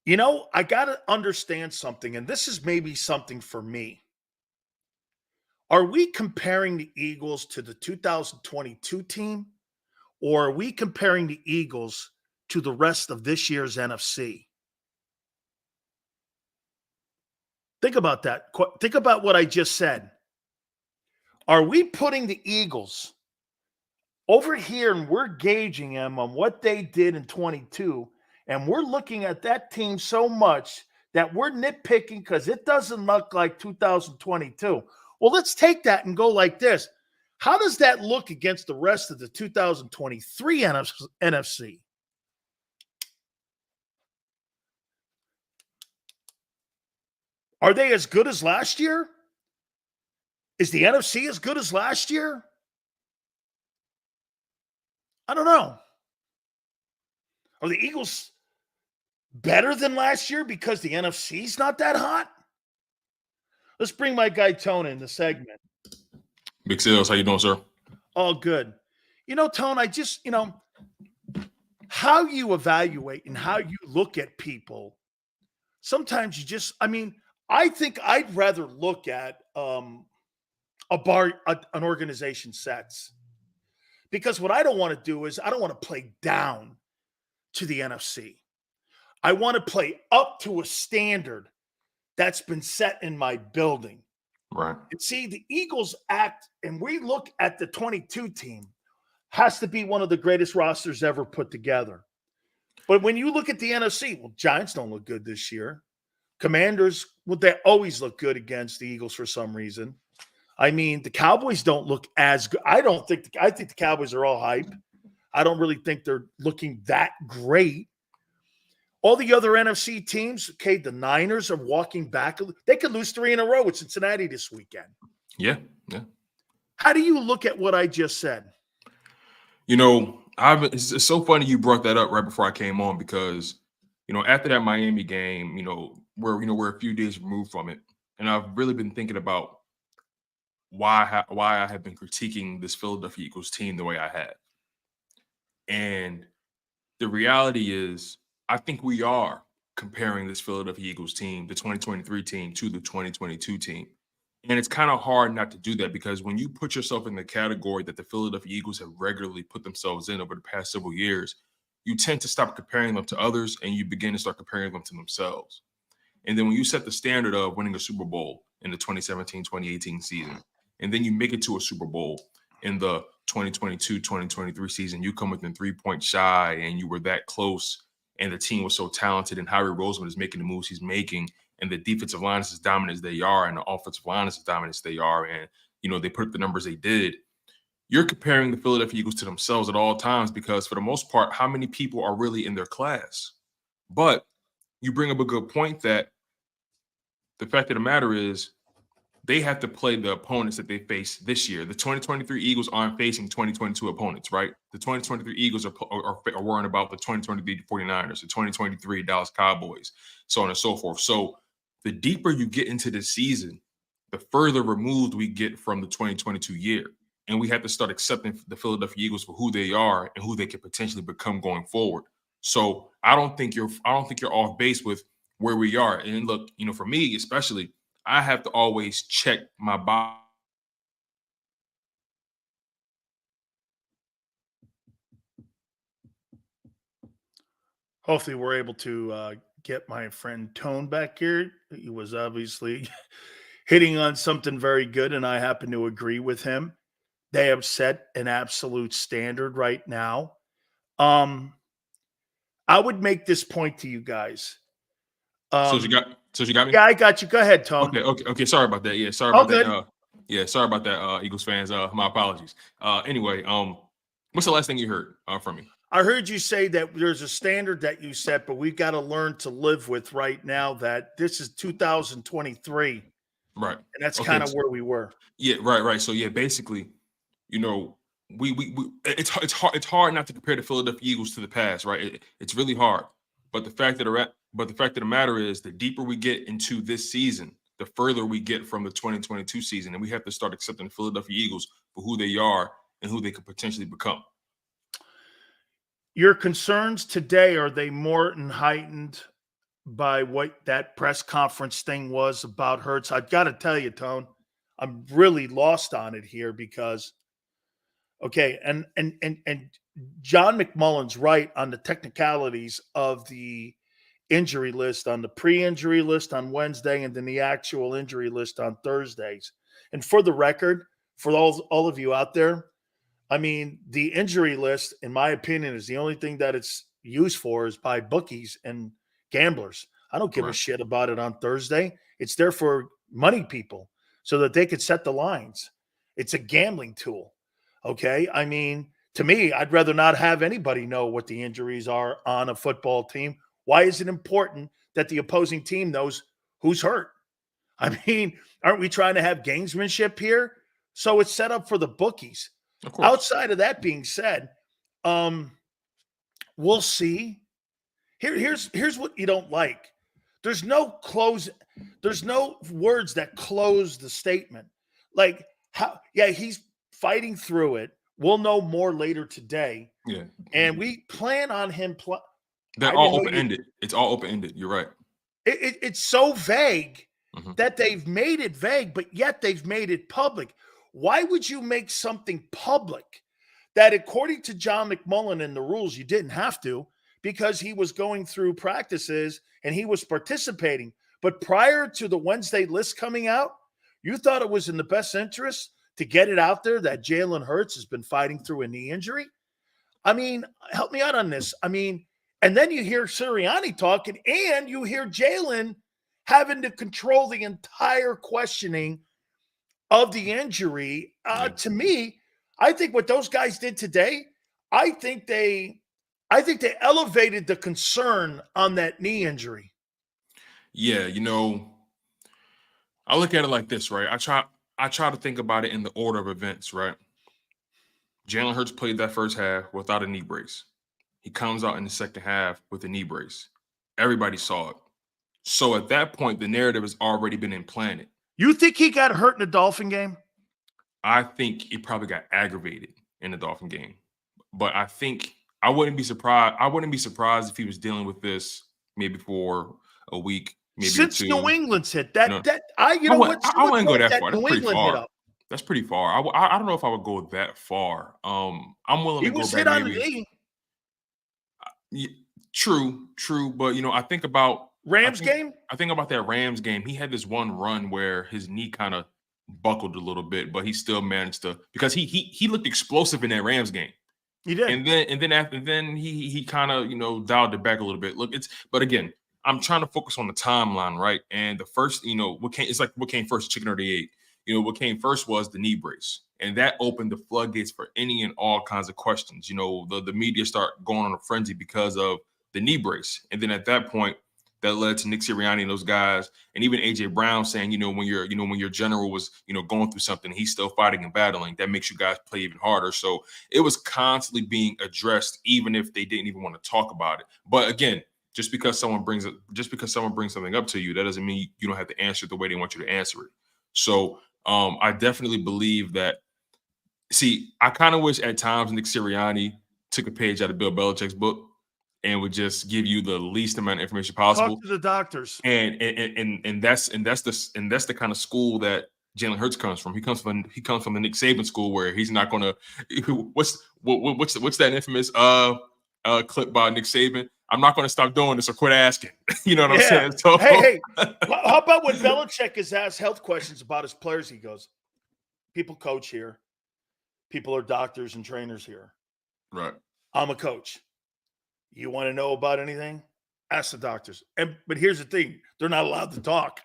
I got to understand something, and this is maybe something for me. Are we comparing the Eagles to the 2022 team, or are we comparing the Eagles to the rest of this year's NFC? Think about that. Think about what I just said. Are we putting the Eagles over here and we're gauging them on what they did in 22, and we're looking at that team so much that we're nitpicking because it doesn't look like 2022? Well, let's take that and go like this. How does that look against the rest of the 2023 NFC? Are they as good as last year? Is the NFC as good as last year? I don't know. Are the Eagles better than last year because the NFC's not that hot? Let's bring my guy Tone in the segment. Big Sales, how you doing, sir? All good. Tone, I just, how you evaluate and how you look at people, sometimes I think I'd rather look at an organization sets. Because what I don't want to do is I don't want to play down to the NFC. I want to play up to a standard that's been set in my building. Right. And see, the Eagles act, and we look at the 22 team, has to be one of the greatest rosters ever put together. But when you look at the NFC, well, Giants don't look good this year. Commanders, well, they always look good against the Eagles for some reason. I mean, the Cowboys don't look as good. I think the Cowboys are all hype. I don't really think they're looking that great. All the other NFC teams, okay, the Niners are walking back. They could lose 3 in a row with Cincinnati this weekend. Yeah. How do you look at what I just said? It's so funny you brought that up right before I came on because, after that Miami game, we're a few days removed from it, and I've really been thinking about why I have been critiquing this Philadelphia Eagles team the way I have. And the reality is, I think we are comparing this Philadelphia Eagles team, the 2023 team, to the 2022 team. And it's kind of hard not to do that because when you put yourself in the category that the Philadelphia Eagles have regularly put themselves in over the past several years, you tend to stop comparing them to others and you begin to start comparing them to themselves. And then when you set the standard of winning a Super Bowl in the 2017-2018 season, and then you make it to a Super Bowl in the 2022-2023 season, you come within 3 points shy and you were that close and the team was so talented and Howie Roseman is making the moves he's making and the defensive line is as dominant as they are and the offensive line is as dominant as they are and, they put up the numbers they did. You're comparing the Philadelphia Eagles to themselves at all times because for the most part, how many people are really in their class? But you bring up a good point that the fact of the matter is they have to play the opponents that they face this year. The 2023 Eagles aren't facing 2022 opponents, right? The 2023 Eagles are worrying about the 2023 49ers, the 2023 Dallas Cowboys, so on and so forth. So the deeper you get into the season, the further removed we get from the 2022 year. And we have to start accepting the Philadelphia Eagles for who they are and who they could potentially become going forward. So I don't think you're off base with where we are. And look, for me especially, I have to always check my body. Hopefully we're able to get my friend Tone back here. He was obviously hitting on something very good, and I happen to agree with him. They have set an absolute standard right now. I would make this point to you guys. So you got me? Yeah, I got you. Go ahead, Tone. Okay. Sorry about that. Yeah, sorry about that. Sorry about that, Eagles fans. My apologies. Anyway, what's the last thing you heard from me? I heard you say that there's a standard that you set, but we've got to learn to live with right now that this is 2023. Right. And that's kind of where we were. Yeah, right. So yeah, basically, we it's hard not to compare the Philadelphia Eagles to the past, right? It's really hard. But the fact of the matter is, the deeper we get into this season, the further we get from the 2022 season, and we have to start accepting the Philadelphia Eagles for who they are and who they could potentially become. Your concerns today, are they more heightened by what that press conference thing was about Hurts. I've got to tell you, Tone, I'm really lost on it here because, okay, and John McMullen's right on the technicalities of the injury list, on the pre-injury list on Wednesday, and then the actual injury list on Thursdays. And for the record, for all of you out there, I mean, the injury list, in my opinion, is the only thing that it's used for is by bookies and gamblers. I don't give a shit about it on Thursday. It's there for money people so that they could set the lines. It's a gambling tool. Okay. I mean, to me, I'd rather not have anybody know what the injuries are on a football team. Why is it important that the opposing team knows who's hurt? I mean, aren't we trying to have gamesmanship here? So it's set up for the bookies. Of course. Outside of that being said, we'll see. Here's what you don't like. There's no words that close the statement. Like how? Yeah, he's fighting through it. We'll know more later today. Yeah, and we plan on him. They're all open ended. It's all open ended. You're right. It's so vague that they've made it vague, but yet they've made it public. Why would you make something public that, according to John McMullen and the rules, you didn't have to because he was going through practices and he was participating? But prior to the Wednesday list coming out, you thought it was in the best interest to get it out there that Jalen Hurts has been fighting through a knee injury? I mean, help me out on this. I mean, and then you hear Sirianni talking and you hear Jalen having to control the entire questioning of the injury. To me, I think what those guys did today, I think they elevated the concern on that knee injury. Yeah, you know, I look at it like this, right? I try to think about it in the order of events, right? Jalen Hurts played that first half without a knee brace. He comes out in the second half with a knee brace. Everybody saw it. So at that point, the narrative has already been implanted. You think he got hurt in the Dolphin game? I think it probably got aggravated in the Dolphin game. But I think I wouldn't be surprised. I wouldn't be surprised if he was dealing with this maybe for a week, maybe since two. New England's hit that. I wouldn't go that far. That's pretty far. That's pretty far. I don't know if I would go that far. I'm willing to go back. He was hit on the knee. True. But you know, I think about Rams game. I think about that Rams game. He had this one run where his knee kind of buckled a little bit, but he still managed to, because he looked explosive in that Rams game. He did. And then he kind of, you know, dialed it back a little bit. Look, but again, I'm trying to focus on the timeline, right? And the first, you know, what came first, chicken or the egg? You know, what came first was the knee brace. And that opened the floodgates for any and all kinds of questions. You know, the media start going on a frenzy because of the knee brace. And then at that point, that led to Nick Sirianni and those guys, and even AJ Brown saying, when your general was, going through something, he's still fighting and battling. That makes you guys play even harder. So it was constantly being addressed, even if they didn't even want to talk about it. But again, just because someone brings something up to you, that doesn't mean you don't have to answer it the way they want you to answer it. So I definitely believe that. See, I kind of wish at times Nick Sirianni took a page out of Bill Belichick's book and would just give you the least amount of information possible. Talk to the doctors. And that's the kind of school that Jalen Hurts comes from. He comes from the Nick Saban school, where he's not going to. What's that infamous clip by Nick Saban? I'm not going to stop doing this or quit asking. You know what I'm saying? So, hey, how about when Belichick is asked health questions about his players? He goes, "People coach here. People are doctors and trainers here. Right. I'm a coach. You want to know about anything? Ask the doctors." But here's the thing: they're not allowed to talk.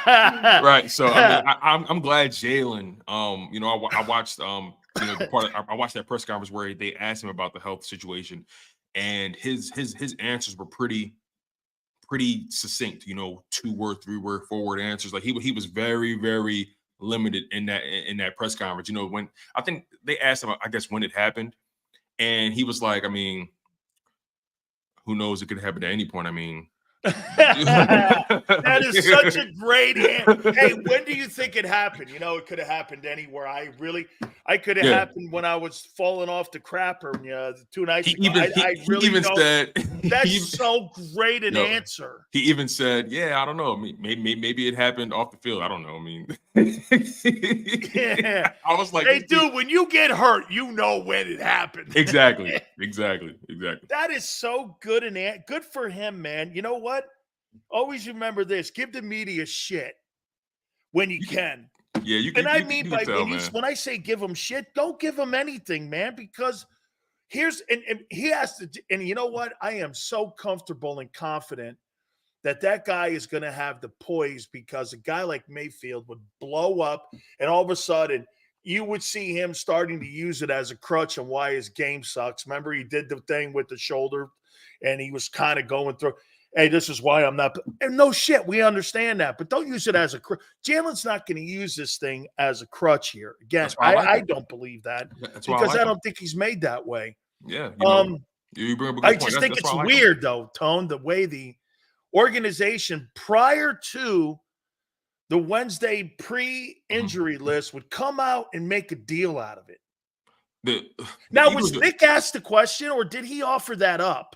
Right. So I'm glad Jalen. I watched I watched that press conference where they asked him about the health situation, and his answers were pretty succinct. 2-word, 3-word, 4-word answers. Like he was very, very limited in that press conference. When I think they asked him, I guess, when it happened. And he was like, I mean, who knows? It could happen at any point. I mean, That is such a great answer. Hey, when do you think it happened? You know, it could have happened anywhere. I could have Yeah. happened when I was falling off the crapper 2 nights He ago. even I he really even don't. said That's so great an Yo, answer. he even said, "Yeah, I don't know. Maybe it happened off the field. I don't know. I mean, Yeah. I was like, Hey, dude, when you get hurt, you know when it happened. exactly. That is so good good for him, man. You know what? Always remember this: give the media shit when you can. Yeah, you And I you mean can by tell, man. when I say give him shit, don't give him anything, man, because and he has to. And you know what? I am so comfortable and confident that guy is going to have the poise, because a guy like Mayfield would blow up, and all of a sudden you would see him starting to use it as a crutch and why his game sucks. Remember, he did the thing with the shoulder, and he was kind of going through. Hey, this is why I'm not. And no shit, we understand that, but don't use it as a crutch. Jalen's not going to use this thing as a crutch here. Again, I don't believe that, because I don't think he's made that way. Yeah, you bring up a good I point. just think it's like weird, though, Tone, the way the organization prior to the Wednesday pre-injury list would come out and make a deal out of it. Now, was Nick asked the question, or did he offer that up?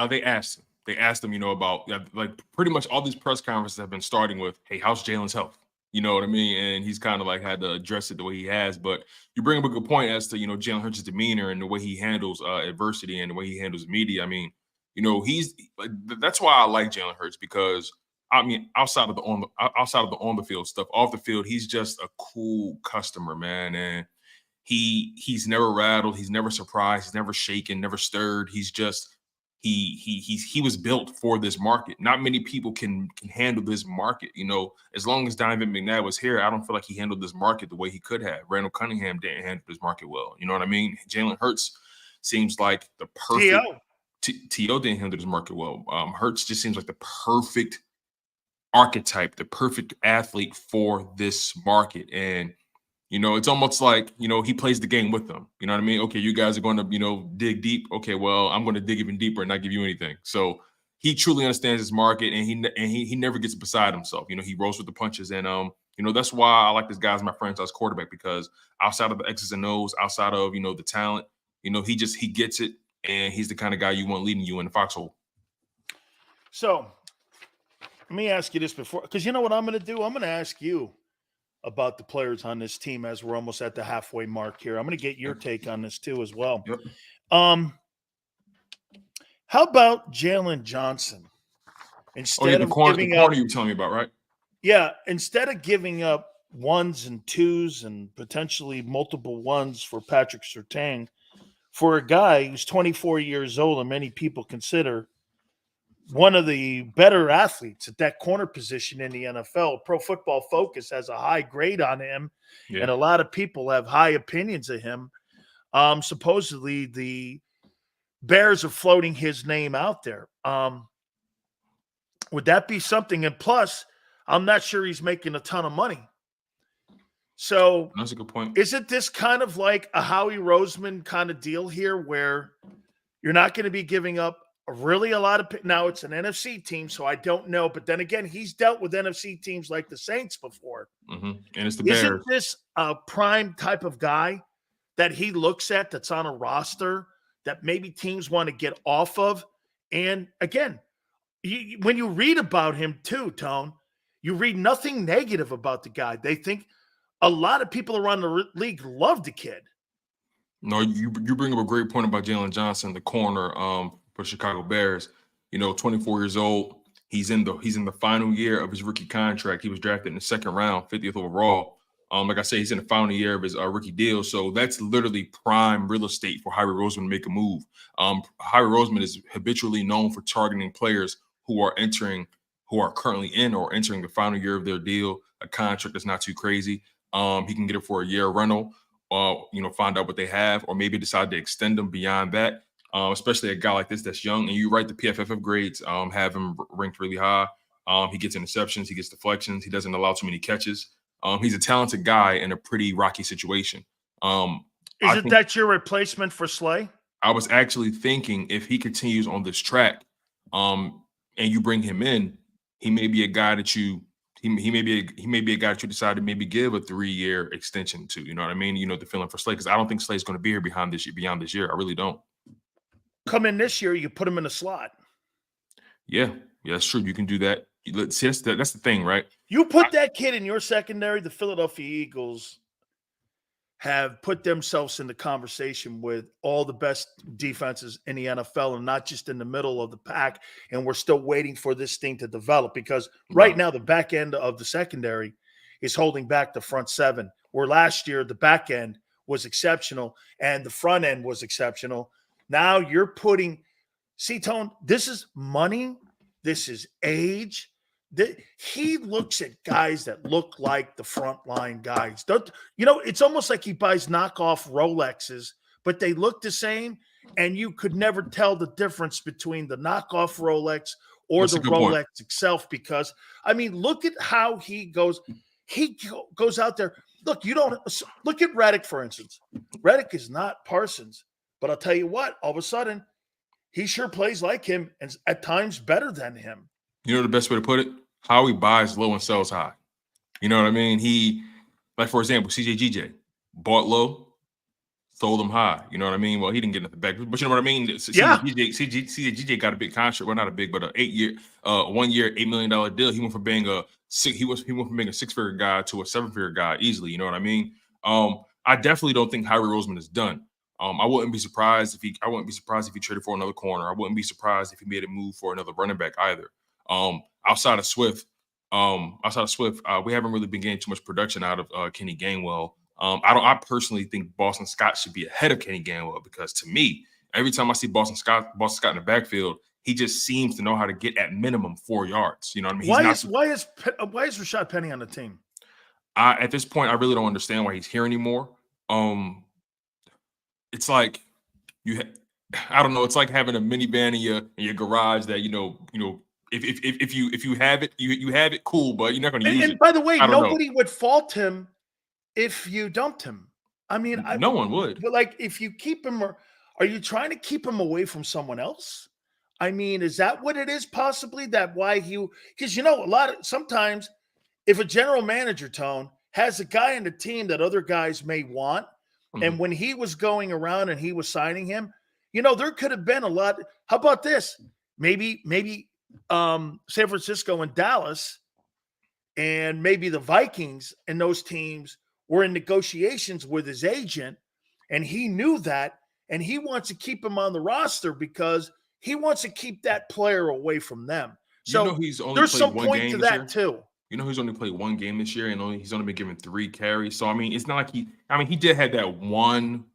They asked him. They asked him, about like pretty much all these press conferences have been starting with, "Hey, how's Jalen's health?" You know what I mean? And he's kind of like had to address it the way he has. But you bring up a good point as to Jalen Hurts' demeanor and the way he handles adversity and the way he handles media. I mean, he's that's why I like Jalen Hurts, because I mean, outside of the on the field stuff, off the field, he's just a cool customer, man. And he's never rattled, he's never surprised, he's never shaken, never stirred. He's just he was built for this market. Not many people can handle this market. As long as Donovan McNabb was here, I don't feel like he handled this market the way he could have. Randall Cunningham didn't handle this market well. You know what I mean? Jalen Hurts seems like the perfect. T.O. didn't handle this market well. Hurts just seems like the perfect archetype, the perfect athlete for this market. And it's almost like, he plays the game with them. You know what I mean? Okay, you guys are going to, dig deep. Okay, well, I'm going to dig even deeper and not give you anything. So he truly understands his market, and he never gets beside himself. He rolls with the punches. And, that's why I like this guy as my franchise quarterback, because outside of the X's and O's, outside of, the talent, he gets it, and he's the kind of guy you want leading you in the foxhole. So let me ask you this before, because you know what I'm going to do? I'm going to ask you about the players on this team as we're almost at the halfway mark here. I'm going to get your take on this too as well. Yep. How about Jalen Johnson? Instead of corner you were telling me about, right? Yeah, instead of giving up ones and twos and potentially multiple ones for Patrick Surtain, for a guy who's 24 years old and many people consider one of the better athletes at that corner position in the NFL. Pro Football Focus has a high grade on him, and a lot of people have high opinions of him. Supposedly, the Bears are floating his name out there. Would that be something? And plus, I'm not sure he's making a ton of money. So that's a good point. Isn't this kind of like a Howie Roseman kind of deal here, where you're not going to be giving up really a lot of – now it's an NFC team, so I don't know. But then again, he's dealt with NFC teams like the Saints before. Mm-hmm. And it's the Bears. Isn't this a prime type of guy that he looks at that's on a roster that maybe teams want to get off of? And again, when you read about him too, Tone, you read nothing negative about the guy. They think a lot of people around the league love the kid. No, you bring up a great point about Jalen Johnson, the corner for Chicago Bears. 24 years old. He's in the final year of his rookie contract. He was drafted in the second round, 50th overall. Like I said, he's in the final year of his rookie deal. So that's literally prime real estate for Howie Roseman to make a move. Howie Roseman is habitually known for targeting players who are currently in or entering the final year of their deal, a contract that's not too crazy. He can get it for a year rental, find out what they have, or maybe decide to extend them beyond that. Especially a guy like this that's young. And you write the PFF grades, have him ranked really high. He gets interceptions, he gets deflections, he doesn't allow too many catches. He's a talented guy in a pretty rocky situation. Isn't that your replacement for Slay? I was actually thinking if he continues on this track, and you bring him in, he may be a guy that you he may be a guy that you decide to maybe give a 3-year extension to. You know what I mean? You know, the feeling for Slay, because I don't think Slay's going to be here beyond this year. I really don't. Come in this year, you put him in a slot. Yeah, that's true. You can do that. See, that's the thing, right? You put that kid in your secondary, the Philadelphia Eagles have put themselves in the conversation with all the best defenses in the NFL and not just in the middle of the pack. And we're still waiting for this thing to develop because right now the back end of the secondary is holding back the front seven, where last year the back end was exceptional and the front end was exceptional. Now you're putting – see, Tone, this is money. This is age. He looks at guys that look like the frontline guys. It's almost like he buys knockoff Rolexes, but they look the same, and you could never tell the difference between the knockoff Rolex or the Rolex itself. Because I mean, look at how he goes. He goes out there. Look, look at Reddick, for instance. Reddick is not Parsons, but I'll tell you what. All of a sudden, he sure plays like him, and at times better than him. You know the best way to put it? How he buys low and sells high. You know what I mean? He, like, for example, CJ bought low, sold them high. You know what I mean? Well, he didn't get nothing back, but you know what I mean? Yeah. CJ got a big contract. Well, not a big, but a 1 year, $8 million deal. He went from being a 6-figure guy to a 7-figure guy easily. You know what I mean? I definitely don't think Howie Roseman is done. I wouldn't be surprised if he traded for another corner. I wouldn't be surprised if he made a move for another running back either. Outside of Swift, we haven't really been getting too much production out of Kenny Gainwell. I personally think Boston Scott should be ahead of Kenny Gainwell because to me, every time I see Boston Scott in the backfield, he just seems to know how to get at minimum 4 yards. You know what I mean? Why is Rashad Penny on the team? At this point, I really don't understand why he's here anymore. It's like I don't know. It's like having a minivan in your garage that you know. If you have it, you have it, cool, but you're not going to use it. And by the way, nobody would fault him if you dumped him. I mean, no one would. But like, if you keep him, are you trying to keep him away from someone else? I mean, is that what it is? Possibly that why because sometimes if a general manager, Tone, has a guy in the team that other guys may want, and when he was going around and he was signing him, there could have been a lot. How about this? Maybe San Francisco and Dallas and maybe the Vikings and those teams were in negotiations with his agent, and he knew that, and he wants to keep him on the roster because he wants to keep that player away from them. So there's some point to that too. You know, he's only played one game this year, and he's only been given 3 carries. So I mean, it's not like he did have that one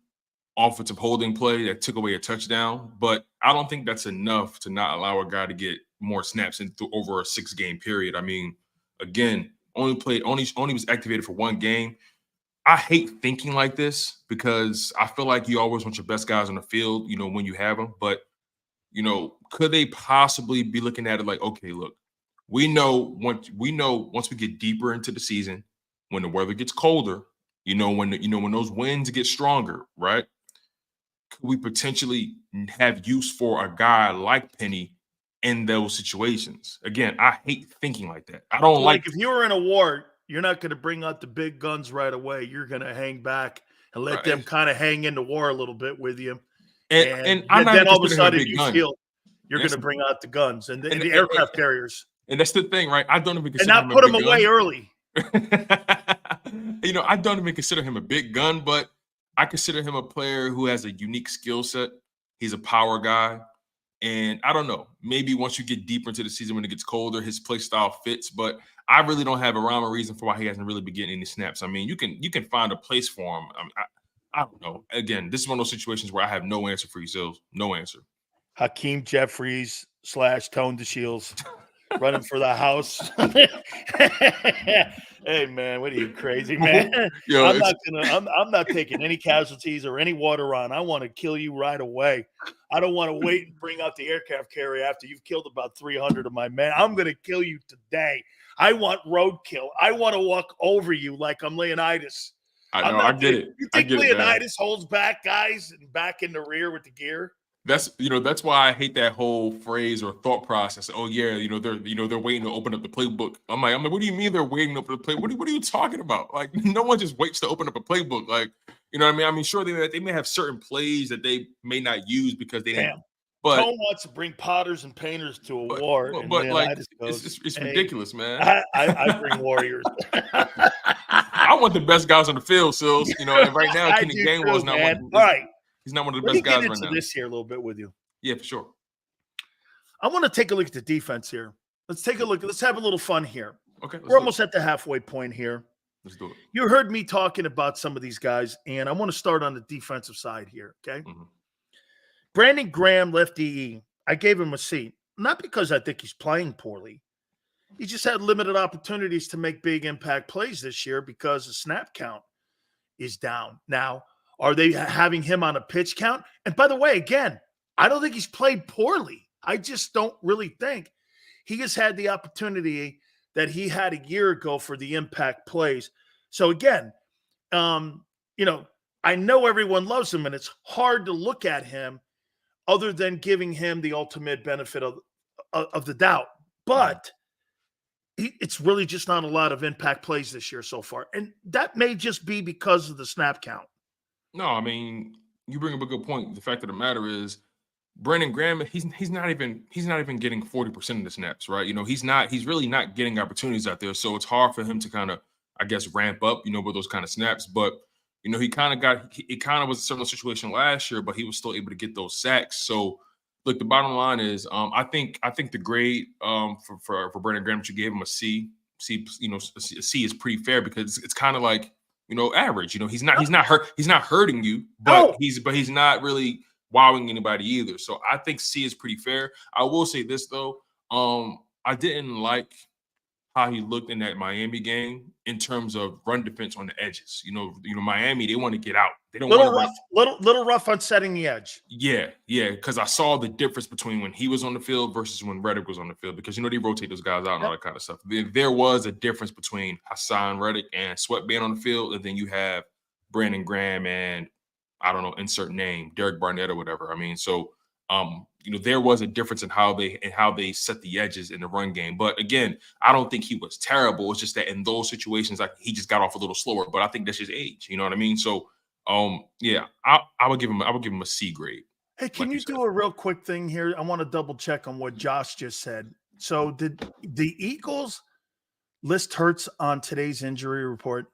offensive holding play that took away a touchdown, but I don't think that's enough to not allow a guy to get more snaps over a 6-game period. I mean, again, only was activated for 1 game. I hate thinking like this because I feel like you always want your best guys on the field, when you have them. But, could they possibly be looking at it like, okay, look, we know once we get deeper into the season, when the weather gets colder, when those winds get stronger, right? Could we potentially have use for a guy like Penny in those situations? Again, I hate thinking like that. I don't like if you were in a war, you're not going to bring out the big guns right away. You're going to hang back and let them kind of hang in the war a little bit with you. And then all of a sudden you feel you're going to bring out the guns and the aircraft carriers. And that's the thing, right? I don't even consider him a big gun. And not put them away early. I don't even consider him a big gun, but I consider him a player who has a unique skill set. He's a power guy. And I don't know, maybe once you get deeper into the season when it gets colder, his play style fits. But I really don't have a rhyme or reason for why he hasn't really been getting any snaps. I mean, you can find a place for him. I don't know. Again, this is one of those situations where I have no answer for you, Sills. No answer. Hakeem Jeffries / Tone DeShields running for the house. Hey man, what are you, crazy man? Yo, I'm not taking any casualties or any water on. I want to kill you right away. I don't want to wait and bring out the aircraft carrier after you've killed about 300 of my men. I'm going to kill you today. I want roadkill. I want to walk over you like I'm Leonidas. I know. I get it. You think Leonidas holds back guys and back in the rear with the gear? that's why I hate that whole phrase or thought process. Oh yeah, they're waiting to open up the playbook. I'm like, what do you mean they're waiting to open the playbook? What are you talking about? Like, no one just waits to open up a playbook. Like, you know what I mean? I mean, sure, they may have certain plays that they may not use because they didn't. Damn. But Tone wants to bring potters and painters to a war, and but like Leonidas goes, it's "Hey, ridiculous, man. I bring warriors." I want the best guys on the field, Sills. And right now, I Kenny do Gainwell's too, not man. one. All right, He's not one of the let me best get guys right into now. this here a little bit with you. Yeah, for sure. I want to take a look at the defense here. Let's take a look. Let's have a little fun here. Okay, We're almost at the halfway point here. Let's do it. You heard me talking about some of these guys, and I want to start on the defensive side here, okay? Mm-hmm. Brandon Graham left EE. I gave him a C, not because I think he's playing poorly. He just had limited opportunities to make big impact plays this year because the snap count is down. Now, are they having him on a pitch count? And by the way, again, I don't think he's played poorly. I just don't really think he has had the opportunity that he had a year ago for the impact plays. So again, I know everyone loves him, and it's hard to look at him other than giving him the ultimate benefit of the doubt. But it's really just not a lot of impact plays this year so far. And that may just be because of the snap count. No, I mean, you bring up a good point. The fact of the matter is, Brandon Graham, he's not even getting 40% of the snaps, right? He's really not getting opportunities out there. So it's hard for him to kind of, I guess, ramp up, with those kind of snaps. But it kind of was a similar situation last year, but he was still able to get those sacks. So look, the bottom line is, I think the grade for Brandon Graham that you gave him a C. A C is pretty fair because it's kind of like average. He's not hurting you, but he's not really wowing anybody either. So I think C is pretty fair. I will say this though, I didn't like how he looked in that Miami game in terms of run defense on the edges. Miami, they want to get out. They don't want to little rough on setting the edge. Yeah, because I saw the difference between when he was on the field versus when Reddick was on the field because they rotate those guys out and all that kind of stuff. There was a difference between Hassan Reddick and Sweat being on the field, and then you have Brandon Graham and I don't know, insert name, Derek Barnett or whatever. I mean, so there was a difference in how they set the edges in the run game. But again, I don't think he was terrible. It's just that in those situations, like he just got off a little slower. But I think that's his age. You know what I mean? So yeah, I would give him a C grade. Hey, can you do a real quick thing here? I want to double check on what Josh just said. So did the Eagles list Hurts on today's injury report?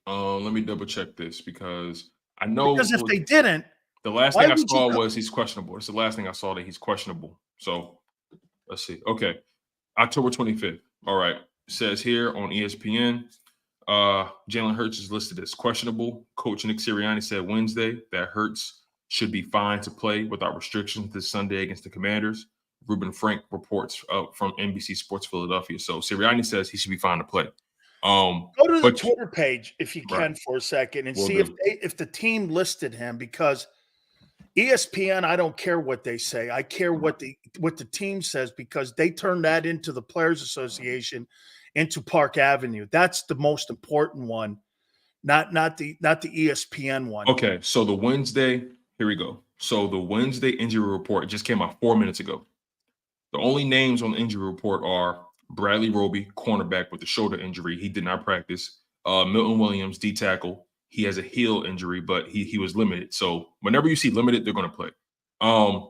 Let me double check this because I know because if they didn't, the last thing I saw was he's questionable. It's the last thing I saw that he's questionable. So let's see. Okay, October 25th. All right, it says here on ESPN, Jalen Hurts is listed as questionable. Coach Nick Sirianni said Wednesday that Hurts should be fine to play without restrictions this Sunday against the Commanders. Ruben Frank reports from NBC Sports Philadelphia. So Sirianni says he should be fine to play. Go to the Twitter page if you can for a second and see if the team listed him, because ESPN, I don't care what they say. I care what the team says, because they turned that into the Players Association, into Park Avenue. That's the most important one, not the ESPN one. Okay, so the Wednesday, here we go. So the Wednesday injury report just came out 4 minutes ago. The only names on the injury report are Bradley Roby, cornerback with a shoulder injury. He did not practice. Milton Williams, D tackle. He has a heel injury, but he was limited. So whenever you see limited, they're going to play.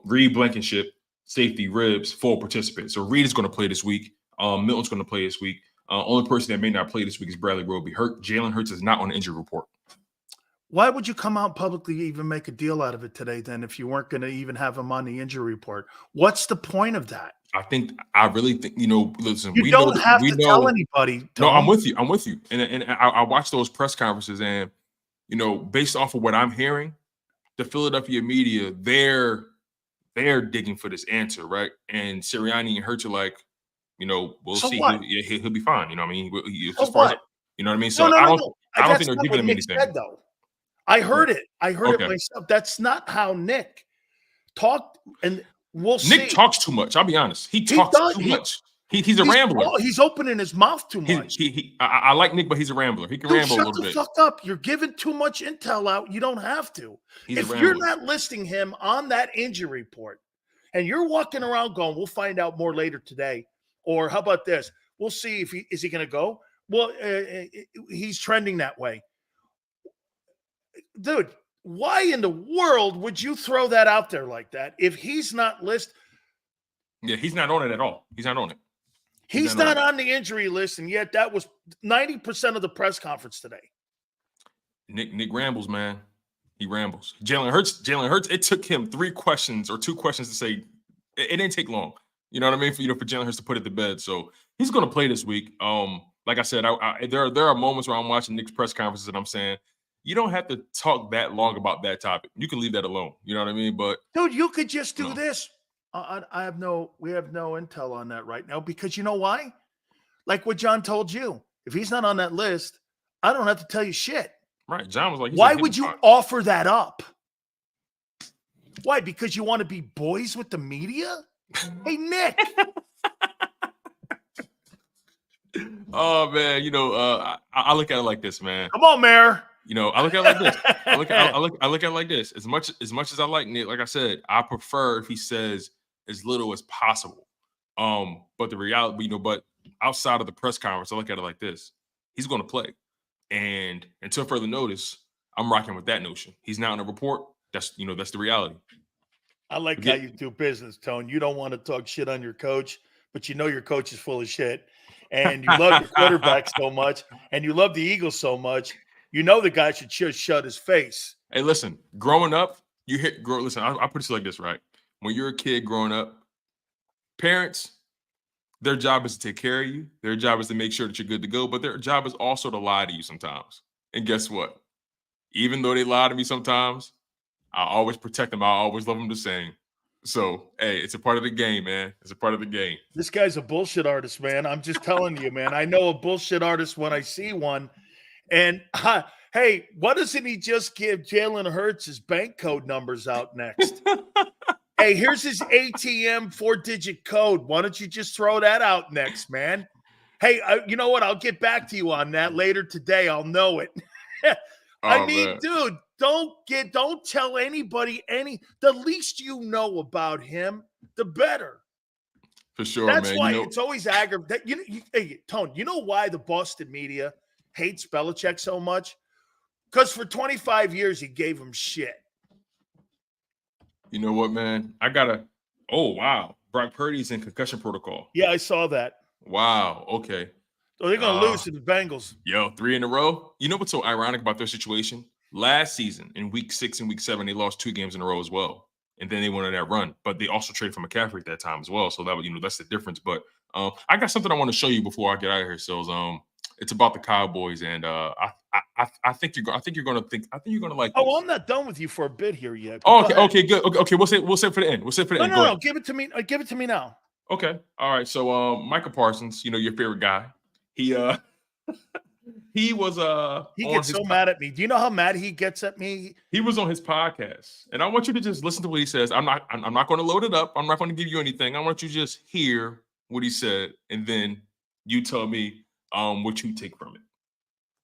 Reed Blankenship, safety, ribs, full participant. So Reed is going to play this week. Milton's going to play this week. Only person that may not play this week is Bradley Roby. Jalen Hurts is not on the injury report. Why would you come out publicly even make a deal out of it today then if you weren't going to even have him on the injury report? What's the point of that? I really think, listen, you don't have to tell anybody. No, I'm with you. And I watched those press conferences, and, based off of what I'm hearing, the Philadelphia media, they're digging for this answer, right? And Sirianni and Hurts are like, we'll see. He'll be fine. You know what I mean? As far as, you know what I mean? So I don't think they're giving him anything. I heard it. It myself. That's not how Nick talked, and we'll see. Nick talks too much. I'll be honest. He talks too much. He's a rambler. He's opening his mouth too much. I like Nick, but he's a rambler. He can ramble a little bit. Shut the fuck up. You're giving too much intel out. You don't have to. If you're not listing him on that injury report and you're walking around going, we'll find out more later today. Or how about this? We'll see if is he going to go? Well, he's trending that way. Dude, why in the world would you throw that out there like that if he's not listed? Yeah, he's not on it at all. He's not on it. He's not on the injury list, and yet that was 90% of the press conference today. Nick rambles, man. He rambles. Jalen Hurts. It took him 2 questions to say it didn't take long. You know what I mean? For Jalen Hurts to put it to bed. So he's going to play this week. Like I said, there are moments where I'm watching Nick's press conferences and I'm saying, you don't have to talk that long about that topic. You can leave that alone. You know what I mean? But dude, you could just do this. We have no intel on that right now because you know why? Like what John told you. If he's not on that list, I don't have to tell you shit. Right. John was like, why would you offer that up? Why? Because you want to be boys with the media? Hey, Nick. Oh man, I look at it like this, man. Come on, Mayor. I look at it like this. I look at it like this. As much as I like Nick, like I said, I prefer if he says as little as possible. But the reality, but outside of the press conference, I look at it like this. He's going to play. And until further notice, I'm rocking with that notion. He's not in a report. That's the reality. I like how you do business, Tone. You don't want to talk shit on your coach, but your coach is full of shit. And you love your quarterback so much, and you love the Eagles so much. The guy should just shut his face. Hey, listen, growing up, listen, I'll put it like this, right? When you're a kid growing up, parents, their job is to take care of you. Their job is to make sure that you're good to go, but their job is also to lie to you sometimes. And guess what? Even though they lie to me sometimes, I always protect them. I always love them the same. So, hey, it's a part of the game, man. It's a part of the game. This guy's a bullshit artist, man. I'm just telling you, man. I know a bullshit artist when I see one. And, hey, why doesn't he just give Jalen Hurts his bank code numbers out next? Hey, here's his ATM 4-digit code. Why don't you just throw that out next, man? Hey, you know what? I'll get back to you on that later today. I'll know it. Man. Dude, don't tell anybody the least you know about him, the better. For sure, That's man. Why it's always aggravating. Hey, Tone, you know why the Boston media hates Belichick so much? Because for 25 years, he gave him shit. You know what, man? Oh, wow. Brock Purdy's in concussion protocol. Yeah, I saw that. Wow. Okay. So they're going to lose to the Bengals. 3 in a row. You know what's so ironic about their situation? Last season, in week 6 and week 7, they lost 2 games in a row as well. And then they went on that run. But they also traded for McCaffrey at that time as well. So that that's the difference. But I got something I want to show you before I get out of here. So it's about the Cowboys, and I think you're going to like. Oh, well, I'm not done with you for a bit here yet. Oh, okay, good. Okay, we'll say for the end. No, give it to me. Give it to me now. Okay, all right. So, Micah Parsons, your favorite guy, he was he gets so mad at me. Do you know how mad he gets at me? He was on his podcast, and I want you to just listen to what he says. I'm not going to load it up. I'm not going to give you anything. I want you to just hear what he said, and then you tell me what you take from it.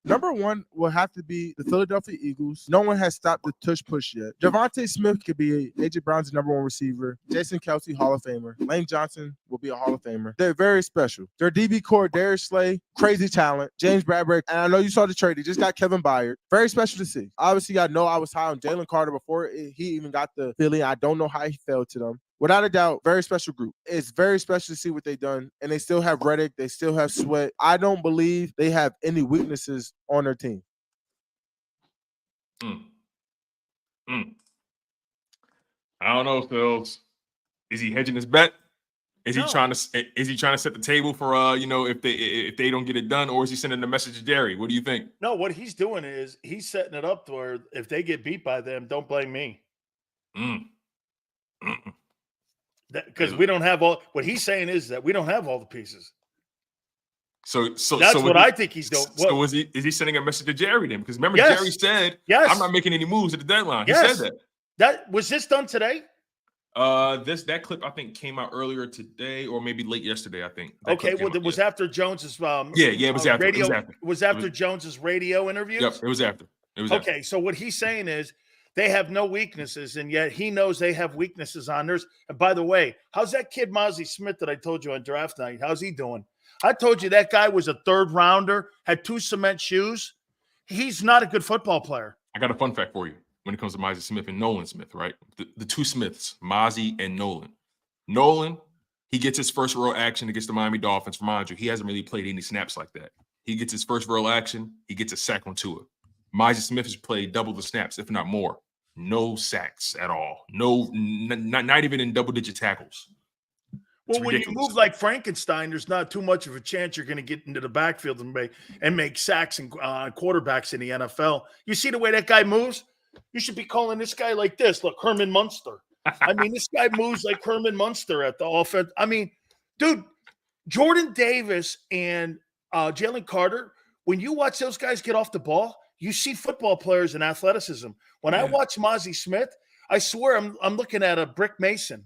Number one will have to be the Philadelphia Eagles. No one has stopped the tush push yet. Javonte Smith could be A.J. Brown's number 1 receiver. Jason Kelce, Hall of Famer. Lane Johnson will be a Hall of Famer. They're very special. Their DB core, Darius Slay, crazy talent. James Bradbury, and I know you saw the trade. He just got Kevin Byard. Very special to see. Obviously, I know I was high on Jalen Carter before he even got the Philly. I don't know how he fell to them. Without a doubt, very special group. It's very special to see what they've done. And they still have Reddick. They still have Sweat. I don't believe they have any weaknesses on their team. I don't know, Phils. Is he hedging his bet? Is he trying to set the table for if they don't get it done, or is he sending a message to Jerry? What do you think? No, what he's doing is he's setting it up to where if they get beat by them, don't blame me. Because we don't have all. What he's saying is that we don't have all the pieces. So that's what I think he's doing. So is he sending a message to Jerry then? Because remember, Jerry said, "I'm not making any moves at the deadline." He said that. That was this done today? That clip I think came out earlier today or maybe late yesterday. I think. Okay, well, it was after Jones's it was after. radio. It was after Jones's radio interviews. Yep, it was after. It was okay. So what he's saying is they have no weaknesses, and yet he knows they have weaknesses on theirs. And by the way, how's that kid Mozzie Smith that I told you on draft night? How's he doing? I told you that guy was a third rounder, had 2 cement shoes. He's not a good football player. I got a fun fact for you. When it comes to Mozzie Smith and Nolan Smith, right? The 2 Smiths, Mozzie and Nolan. Nolan, he gets his first real action against the Miami Dolphins. Remind you, he hasn't really played any snaps like that. He gets his first real action. He gets a sack on Tua. Mozzie Smith has played double the snaps, if not more. No sacks at all. No, not even in double-digit tackles. Well, when you move like Frankenstein, there's not too much of a chance you're going to get into the backfield and make sacks and quarterbacks in the NFL. You see the way that guy moves? You should be calling this guy like this. Look, Herman Munster. I mean, this guy moves like Herman Munster at the offense. I mean, dude, Jordan Davis and Jalen Carter, when you watch those guys get off the ball, you see football players and athleticism. When I watch Mozzie Smith, I swear I'm looking at a brick mason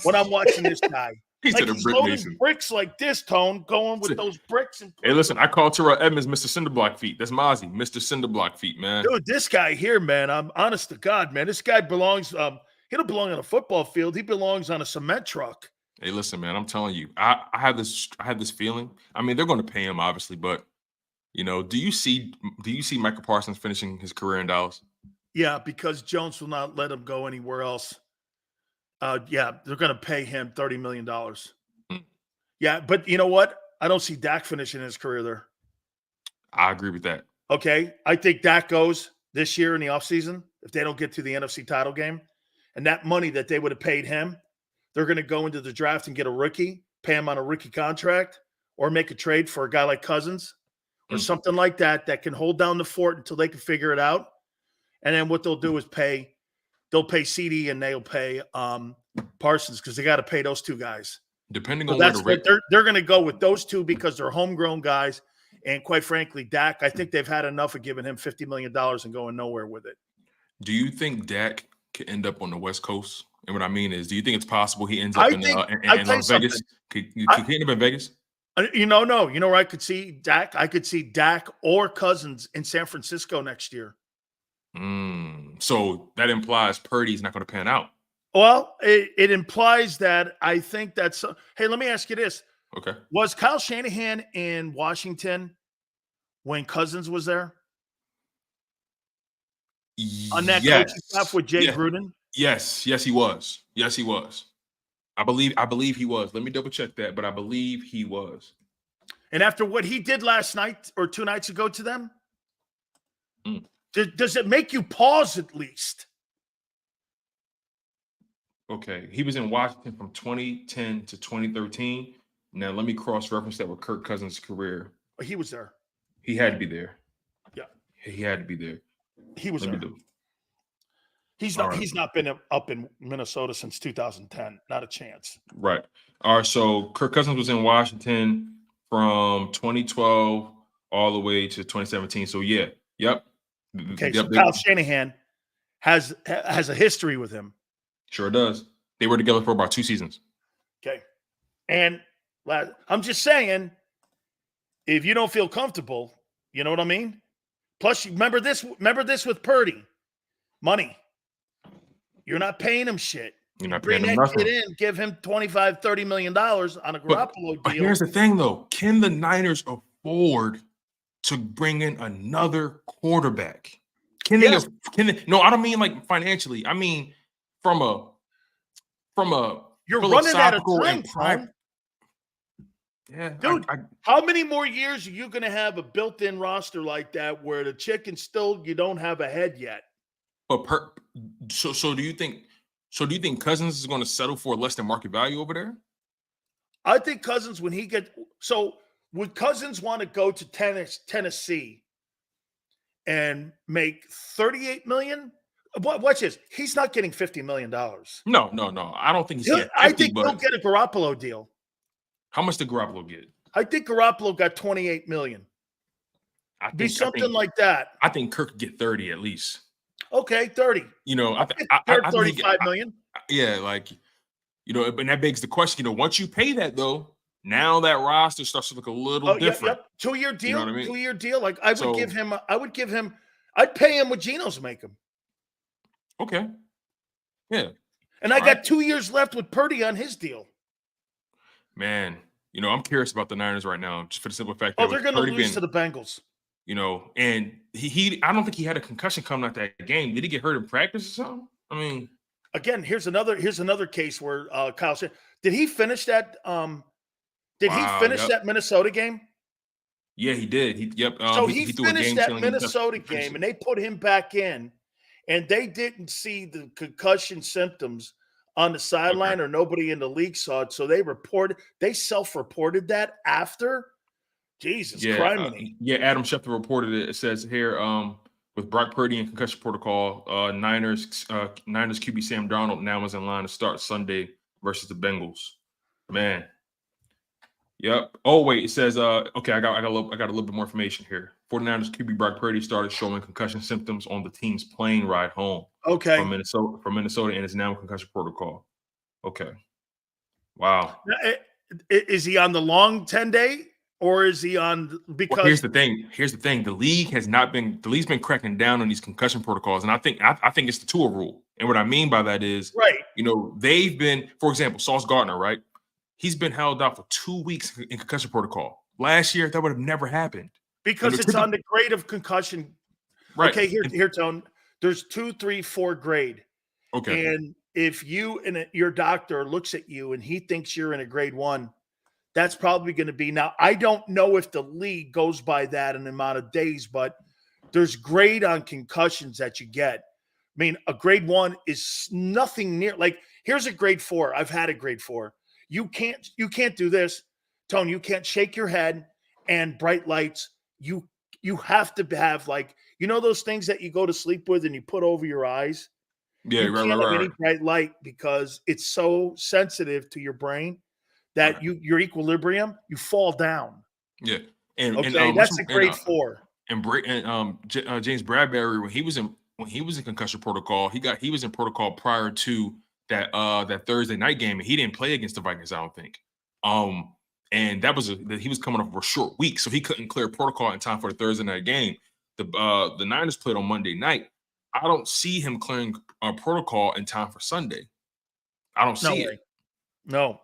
when I'm watching this guy. He's like a brick mason. Bricks like this, Tone, going with those bricks. Hey, listen, I call Terrell Edmonds Mr. Cinderblock feet. That's Mozzie, Mr. Cinderblock feet, man. Dude, this guy here, man, I'm honest to God, man. This guy belongs, he don't belong on a football field. He belongs on a cement truck. Hey, listen, man, I'm telling you, I have this feeling. I mean, they're going to pay him, obviously, but do you see Michael Parsons finishing his career in Dallas? Yeah, because Jones will not let him go anywhere else. Yeah, they're going to pay him $30 million. Yeah, but you know what? I don't see Dak finishing his career there. I agree with that. Okay, I think Dak goes this year in the offseason if they don't get to the NFC title game. And that money that they would have paid him, they're going to go into the draft and get a rookie, pay him on a rookie contract, or make a trade for a guy like Cousins or something like that can hold down the fort until they can figure it out. And then what they'll do is they'll pay CD and they'll pay Parsons because they got to pay those 2 guys. Depending on what they're going to go with those 2 because they're homegrown guys. And quite frankly, Dak, I think they've had enough of giving him $50 million and going nowhere with it. Do you think Dak could end up on the West Coast? And what I mean is, do you think it's possible he ends up in Vegas? Could he end up in Vegas? No. You know where I could see Dak? I could see Dak or Cousins in San Francisco next year. So that implies Purdy's not going to pan out. Well, it implies that I think that's – hey, let me ask you this. Okay. Was Kyle Shanahan in Washington when Cousins was there? On that coaching staff with Jay Gruden? Yes, he was. Yes, he was. I believe he was. Let me double check that, but I believe he was. And after what he did last night or 2 nights ago to them, does it make you pause at least? Okay, he was in Washington from 2010 to 2013. Now let me cross-reference that with Kirk Cousins' career. He was there. He had to be there. Yeah, he had to be there. He was there. He's not been up in Minnesota since 2010. Not a chance. Right. All right. So Kirk Cousins was in Washington from 2012 all the way to 2017. So yeah. Yep. Okay. So Kyle Shanahan has a history with him. Sure does. They were together for about 2 seasons. Okay. And I'm just saying, if you don't feel comfortable, you know what I mean? Plus, remember this with Purdy. Money. You're not paying him shit. You're not Bring paying him that nothing. kid in, give him $25-30 million on a Garoppolo but deal. Here's the thing, though. Can the Niners afford to bring in another quarterback? Can they? No, I don't mean like financially. I mean from a you're running out of philosophical time. Yeah, dude. How many more years are you going to have a built-in roster like that where the chicken still you don't have a head yet? But so do you think Cousins is going to settle for less than market value over there? I think Cousins would Cousins want to go to Tennessee and make $38 million? Watch this. He's not getting $50 million. No. I don't think he's getting 50, I think he'll get a Garoppolo deal. How much did Garoppolo get? I think Garoppolo got $28 million. Something like that. I think Kirk could get 30 at least. Okay, 30. You know, I think $35 million. yeah, like, but that begs the question, once you pay that though, now that roster starts to look a little different. Yep. 2-year deal. You know what I mean? 2-year deal. Like I'd pay him what Geno's making. Okay. Yeah. And I got 2 years left with Purdy on his deal. Man, I'm curious about the Niners right now, just for the simple fact that they're going to lose to the Bengals. And I don't think he had a concussion coming out that game. Did he get hurt in practice or something? I mean, again, here's another case where Kyle said, did he finish that? He finish that Minnesota game? Yeah, he did. So he finished that Minnesota game, and they put him back in, and they didn't see the concussion symptoms on the sideline, or nobody in the league saw it. So they self-reported that after. Jesus Christ. Adam Schefter reported it. It says here, with Brock Purdy in concussion protocol, Niners QB Sam Darnold now is in line to start Sunday versus the Bengals. Man. Yep. Oh, wait. It says, okay, I got a little bit more information here. 49ers QB Brock Purdy started showing concussion symptoms on the team's plane ride home. Okay. From Minnesota, and is now in concussion protocol. Okay. Wow. Is he on the long 10-day? Or is he on because here's the thing. The league's been cracking down on these concussion protocols. And I think it's the Tua rule. And what I mean by that is, they've been, for example, Sauce Gardner, right? He's been held out for 2 weeks in concussion protocol. Last year, that would have never happened. Because it's on the grade of concussion. Right. Okay, here, Tone. There's 2, 3, 4 grade. Okay. And if your doctor looks at you and he thinks you're in a grade 1, that's probably going to be. Now, I don't know if the league goes by that in the amount of days, but there's grade on concussions that you get. I mean, a grade 1 is nothing near. Like, here's a grade 4. I've had a grade 4. You can't do this, Tone. You can't shake your head and bright lights. You have to have, like, those things that you go to sleep with and you put over your eyes. Yeah, you can't have any bright light because it's so sensitive to your brain that your equilibrium, you fall down. Yeah. And that's a grade 4. And James Bradbury, when he was in concussion protocol, he was in protocol prior to that Thursday night game, and he didn't play against the Vikings, I don't think. And he was coming off of a short week, so he couldn't clear protocol in time for the Thursday night game. The Niners played on Monday night. I don't see him clearing protocol in time for Sunday. I don't see it. No.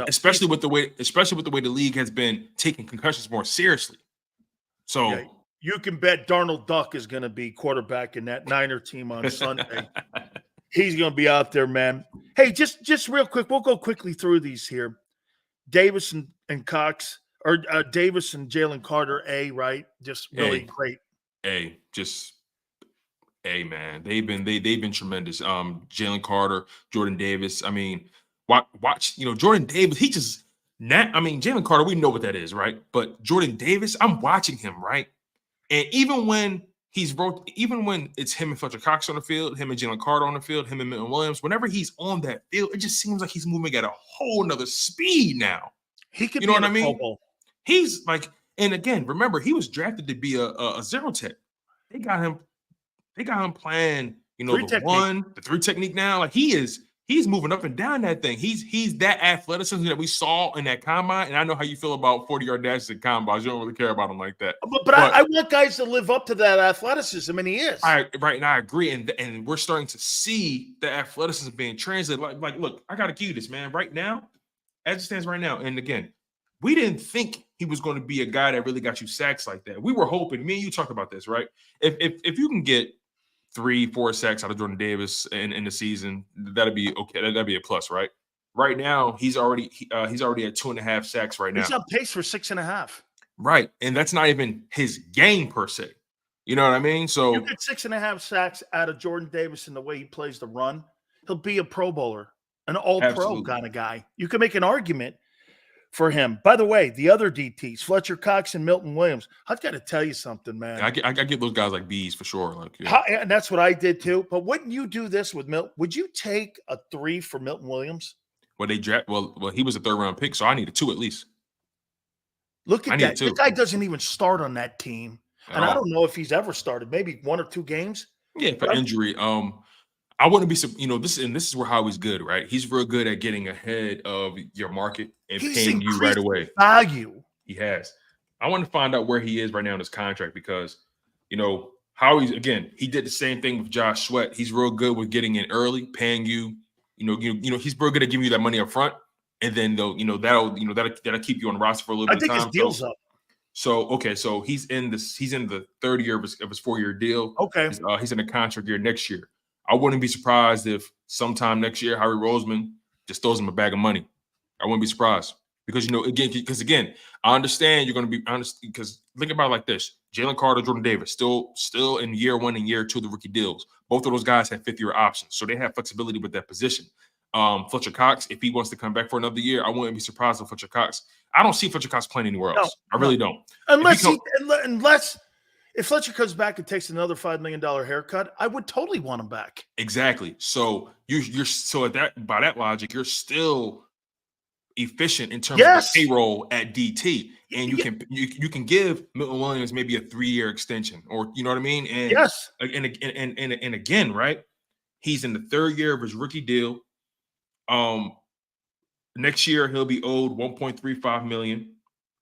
Especially with the way the league has been taking concussions more seriously. So you can bet Darnold Duck is going to be quarterback in that Niner team on Sunday. He's going to be out there, man. Hey, just real quick, we'll go quickly through these here. Davis and Cox, or Davis and Jalen Carter, right? Just really great. Man. They've been tremendous. Jalen Carter, Jordan Davis. I mean, watch, Jordan Davis, Jalen Carter, we know what that is, right? But Jordan Davis, I'm watching him, right? And even when it's him and Fletcher Cox on the field, him and Jalen Carter on the field, him and Milton Williams, whenever he's on that field, it just seems like he's moving at a whole nother speed now. He could, what I mean? He's like, and again, remember, he was drafted to be a zero tech. They got him playing, the 3 technique now. Like he's moving up and down that thing. He's that athleticism that we saw in that combine. And I know how you feel about 40-yard dashes at combines. You don't really care about him like that. But I want guys to live up to that athleticism, and he is. Right, and I agree. And we're starting to see the athleticism being translated. Like, look, I got to give you this, man. Right now, as it stands right now, and again, we didn't think he was going to be a guy that really got you sacks like that. We were hoping, me and you talked about this, right? If you can get 3-4 sacks out of Jordan Davis in the season, that'd be okay. That'd be a plus, right? Right now, he's already at 2.5 sacks right now. He's on pace for 6.5. Right, and that's not even his game per se. You know what I mean? So you get 6.5 sacks out of Jordan Davis in the way he plays the run, he'll be a Pro Bowler, an All-Pro kind of guy. You can make an argument for him. By the way, the other DTs, Fletcher Cox and Milton Williams, I've got to tell you something, man. I get those guys like bees for sure. Like, and that's what I did too. But wouldn't you do this with Milton? Would you take a 3 for Milton Williams? Well, he was a 3rd-round pick, so I need a 2 at least. Look at that. The guy doesn't even start on that team. And I don't know if he's ever started, maybe 1 or 2 games. Yeah, for injury. I wouldn't be, this is where Howie's good, right? He's real good at getting ahead of your market and He's paying you right increased away. value. He has. I want to find out where he is right now in his contract because, Howie's, again, he did the same thing with Josh Sweat. He's real good with getting in early, paying you, he's real good at giving you that money up front. And then that'll keep you on the roster for a little bit I think of time. his deal's up. So he's in the third year of his 4-year deal. Okay. He's in a contract year next year. I wouldn't be surprised if sometime next year Howie Roseman just throws him a bag of money. I wouldn't be surprised because again, I understand you're going to be honest because think about it like this: Jalen Carter, Jordan Davis, still in year 1 and year 2 of the rookie deals. Both of those guys have 5th-year options, so they have flexibility with that position. Fletcher Cox, if he wants to come back for another year, I wouldn't be surprised if Fletcher Cox. I don't see Fletcher Cox playing anywhere else. I really don't. Unless if Fletcher comes back and takes another $5 million haircut, I would totally want him back. Exactly. So you're so by that logic, you're still efficient in terms of the payroll at DT, and you can give Milton Williams maybe a 3-year extension, or you know what I mean. And and again, right? He's in the 3rd year of his rookie deal. Next year he'll be owed $1.35 million.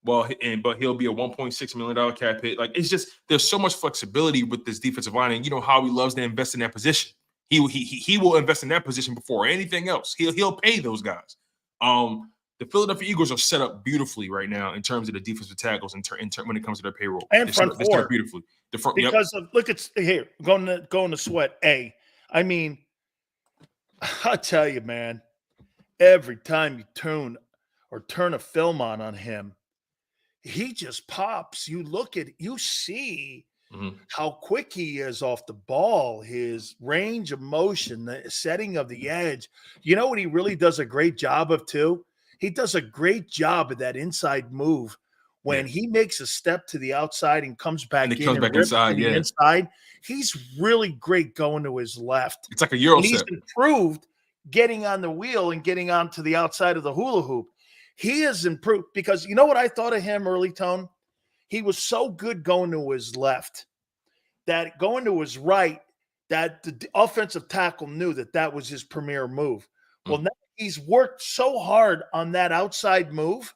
But he'll be a $1.6 million cap hit. Like it's just there's so much flexibility with this defensive line, and Howie loves to invest in that position. He will invest in that position before anything else. He'll pay those guys. The Philadelphia Eagles are set up beautifully right now in terms of the defensive tackles when it comes to their payroll and front four. four Beautifully. The front because of, look, it's here going to Sweat. I mean, I tell you, man, every time you turn a film on him, he just pops. You see how quick he is off the ball, his range of motion, the setting of the edge. You know what he really does a great job of too? He does a great job of that inside move when he makes a step to the outside and comes back inside. Inside. He's really great going to his left. It's like a Euro step. He's improved getting on the wheel and getting onto the outside of the hula hoop. He has improved because you know what I thought of him early, Tone? He was so good going to his left that going to his right, that the offensive tackle knew that was his premier move. Well, now he's worked so hard on that outside move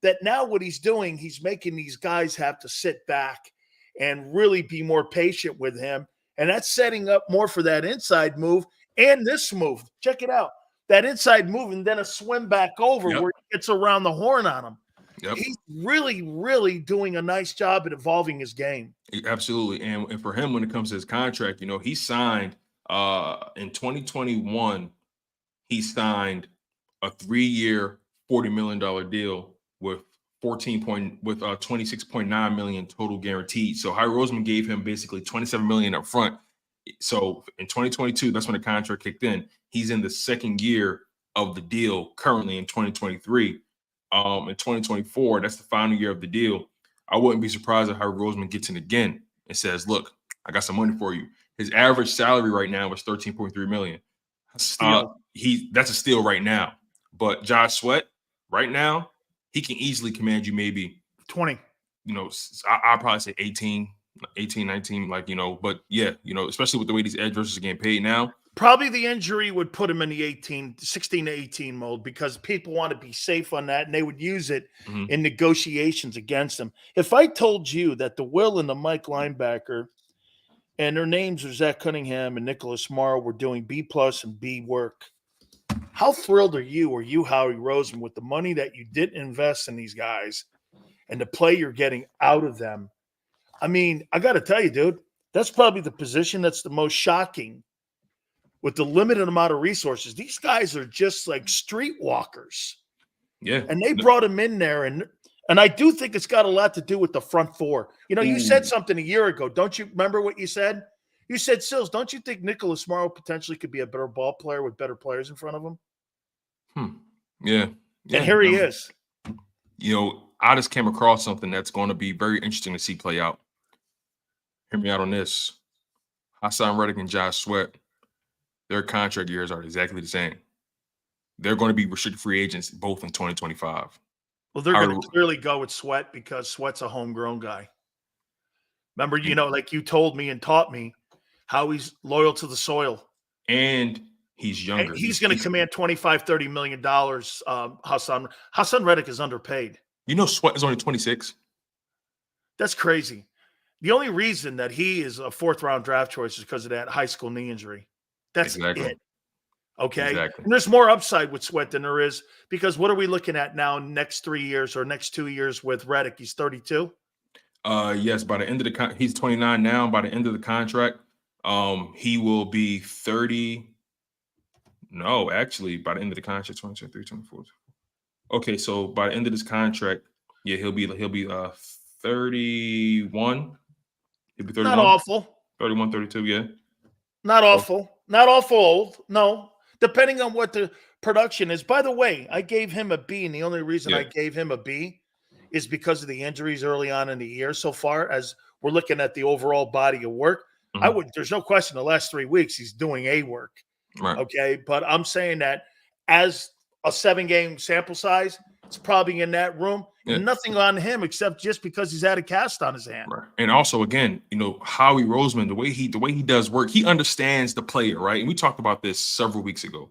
that now what he's doing, he's making these guys have to sit back and really be more patient with him. And that's setting up more for that inside move and this move. Check it out. That inside move and then a swim back over where he gets around the horn on him. Yep. He's really, really doing a nice job at evolving his game. Absolutely. And for him, when it comes to his contract, he signed in 2021, he signed a 3-year, $40 million deal with $26.9 million total guaranteed. So Howie Roseman gave him basically $27 million up front. So in 2022, that's when the contract kicked in. He's in the 2nd year of the deal currently in 2023. In 2024, that's the final year of the deal. I wouldn't be surprised if Howie Roseman gets in again and says, look, I got some money for you. His average salary right now is $13.3 million. That's a steal right now. But Josh Sweat, right now, he can easily command you maybe 20. I'll probably say 18, 19, but yeah, especially with the way these edge rushers are getting paid now. Probably the injury would put him in the 16 to 18 mode because people want to be safe on that and they would use it in negotiations against him. If I told you that the Will and the Mike linebacker and their names are Zach Cunningham and Nicholas Morrow were doing B+ and B work, how thrilled are you, Howie Roseman, with the money that you didn't invest in these guys and the play you're getting out of them? I mean, I got to tell you, dude, that's probably the position that's the most shocking with the limited amount of resources. These guys are just like streetwalkers. Yeah. And they brought him in there. And I do think it's got a lot to do with the front four. You said something a year ago. Don't you remember what you said? You said, Sills, don't you think Nicholas Morrow potentially could be a better ball player with better players in front of him? Yeah. And here he is. I just came across something that's going to be very interesting to see play out. Hear me out on this. Hassan Reddick and Josh Sweat, their contract years are exactly the same. They're going to be restricted free agents both in 2025. Well, they're going to clearly go with Sweat because Sweat's a homegrown guy. Remember, like you told me and taught me how he's loyal to the soil. and he's younger. He's going to command $25-30 million. Hassan Reddick is underpaid. You know, Sweat is only 26. That's crazy. The only reason that he is a fourth-round draft choice is because of that high school knee injury. That's it. Okay? Exactly. And there's more upside with Sweat than there is, because what are we looking at now next 3 years or next 2 years with Reddick? He's 32? Yes, by the end of the he's 29 now. By the end of the contract, he will be 30. No, actually, by the end of the contract, 23, 24. Okay, so by the end of this contract, yeah, he'll be 31. He'll be 31. Not awful. 31, 32, yeah. Not awful. Not awful old. No. Depending on what the production is. By the way, I gave him a B, and the only reason I gave him a B is because of the injuries early on in the year so far, as we're looking at the overall body of work. There's no question the last 3 weeks he's doing A work. Right. Okay. But I'm saying that as a 7-game sample size, it's probably in that room. Yeah. Nothing on him except just because he's had a cast on his hand. Right. And also, again, you know, Howie Roseman, the way he does work, he understands the player, right? And we talked about this several weeks ago.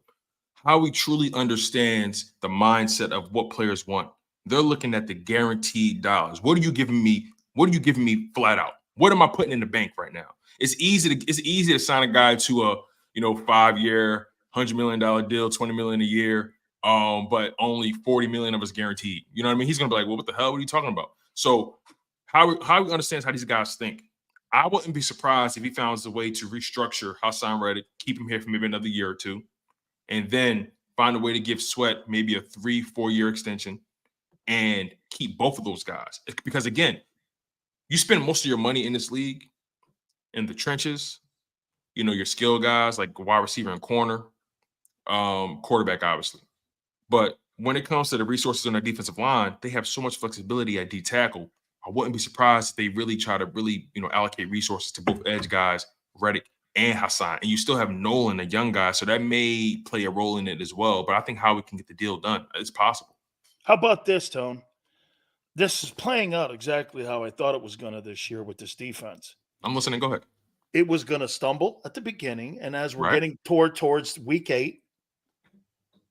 Howie truly understands the mindset of what players want. They're looking at the guaranteed dollars. What are you giving me? What are you giving me flat out? What am I putting in the bank right now? It's easy to sign a guy to a 5-year, $100 million deal, $20 million a year. But only $40 million of us guaranteed. You know what I mean? He's gonna be like, well, what the hell? What are you talking about? So Howie understands how these guys think. I wouldn't be surprised if he found a way to restructure Hassan Reddick, keep him here for maybe another year or two, and then find a way to give Sweat maybe a 3-4 year extension and keep both of those guys. Because again, you spend most of your money in this league in the trenches, you know, your skill guys like wide receiver and corner, quarterback, obviously. But when it comes to the resources on their defensive line, they have so much flexibility at D tackle. I wouldn't be surprised if they really try to allocate resources to both edge guys, Reddick and Hassan. And you still have Nolan, a young guy, so that may play a role in it as well. But I think Howie can get the deal done. It's possible. How about this, Tone? This is playing out exactly how I thought it was going to this year with this defense. I'm listening. Go ahead. It was going to stumble at the beginning, and as we're getting towards week 8,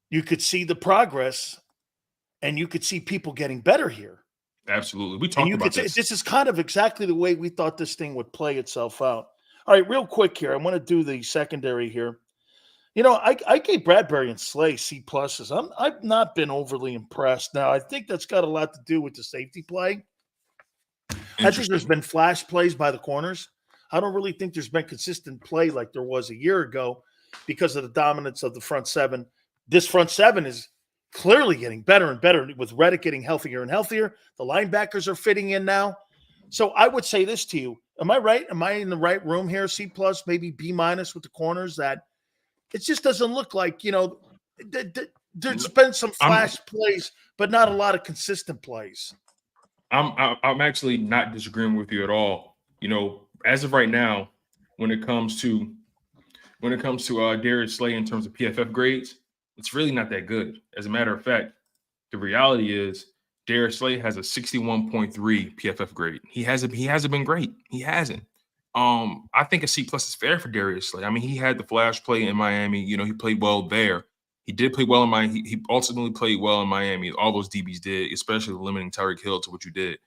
you could see the progress, and you could see people getting better here. Absolutely. We talked about this. This is kind of exactly the way we thought this thing would play itself out. All right, real quick here. I want to do the secondary here. You know, I gave Bradbury and Slay C+. I've not been overly impressed. Now, I think that's got a lot to do with the safety play. I think there's been flash plays by the corners. I don't really think there's been consistent play like there was a year ago because of the dominance of the front seven. This front seven is clearly getting better and better with Reddick getting healthier and healthier. The linebackers are fitting in now. So I would say this to you. Am I right? Am I in the right room here? C+, maybe B- with the corners, that it just doesn't look like, there's been some flash plays, but not a lot of consistent plays. I'm actually not disagreeing with you at all. You know, as of right now, when it comes to Darius Slay in terms of PFF grades, it's really not that good. As a matter of fact, the reality is Darius Slay has a 61.3 PFF grade. He hasn't been great. He hasn't. I think a C+ is fair for Darius Slay. I mean, he had the flash play in Miami. You know, he played well there. He did play well in Miami. He ultimately played well in Miami. All those DBs did, especially limiting Tyreek Hill to what you did.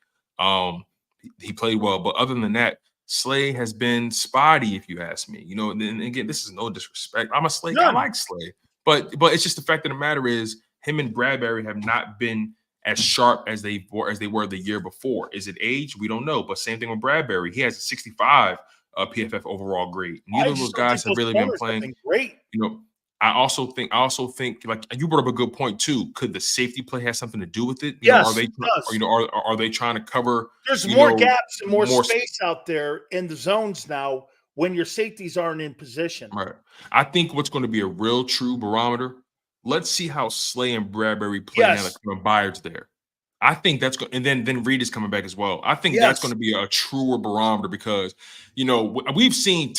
He played well. But other than that, Slay has been spotty, if you ask me. You know, and again, this is no disrespect. I'm a Slay guy. I like Slay. But it's just the fact of the matter is him and Bradbury have not been as sharp as they were the year before. Is it age? We don't know. But same thing with Bradbury. He has a 65 PFF overall grade. Neither of those guys have really been playing great. You know, I also think like you brought up a good point too. Could the safety play have something to do with it? Yes, are they trying to cover? There's more gaps and more space out there in the zones now when your safeties aren't in position. Right. I think what's going to be a real true barometer. Let's see how Slay and Bradbury play now that Byard's there. I think that's going, and then Reed is coming back as well. I think that's going to be a truer barometer because, you know, we've seen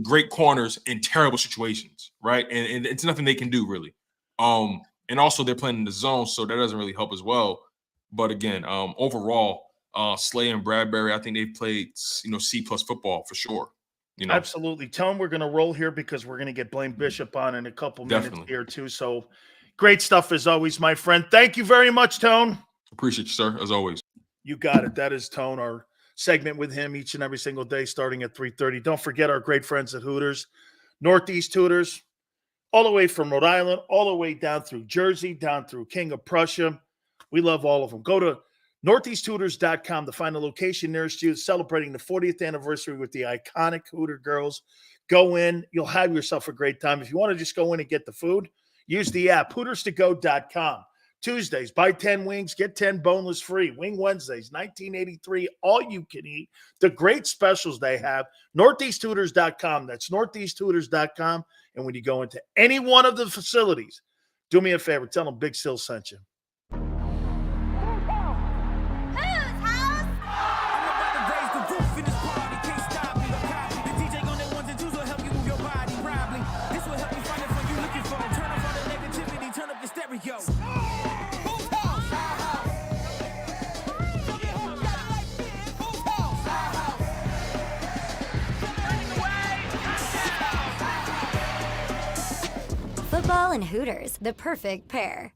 great corners in terrible situations, right? And it's nothing they can do really. And also they're playing in the zone, so that doesn't really help as well. But again, overall, Slay and Bradbury, I think they've played, C+ football for sure. You know, Absolutely. Tone, we're going to roll here because we're going to get Blaine Bishop on in a couple minutes Definitely. here too. So great stuff as always, my friend. Thank you very much, Tone. appreciate you, sir, as always. You got it. That is Tone, our segment with him each and every single day starting at 3:30. Don't forget our great friends at Hooters, Northeast Hooters, all the way from Rhode Island, all the way down through Jersey, down through King of Prussia. We love all of them. Go to northeasthooters.com to find a location nearest you celebrating the 40th anniversary with the iconic Hooter girls. Go in. You'll have yourself a great time. If you want to just go in and get the food, use the app, hooterstogo.com. Tuesdays, buy 10 wings, get 10 boneless free. Wing Wednesdays, $19.83, all you can eat. The great specials they have, northeasthooters.com. That's northeasthooters.com. And when you go into any one of the facilities, do me a favor, tell them Big Sil sent you. Football and Hooters, the perfect pair.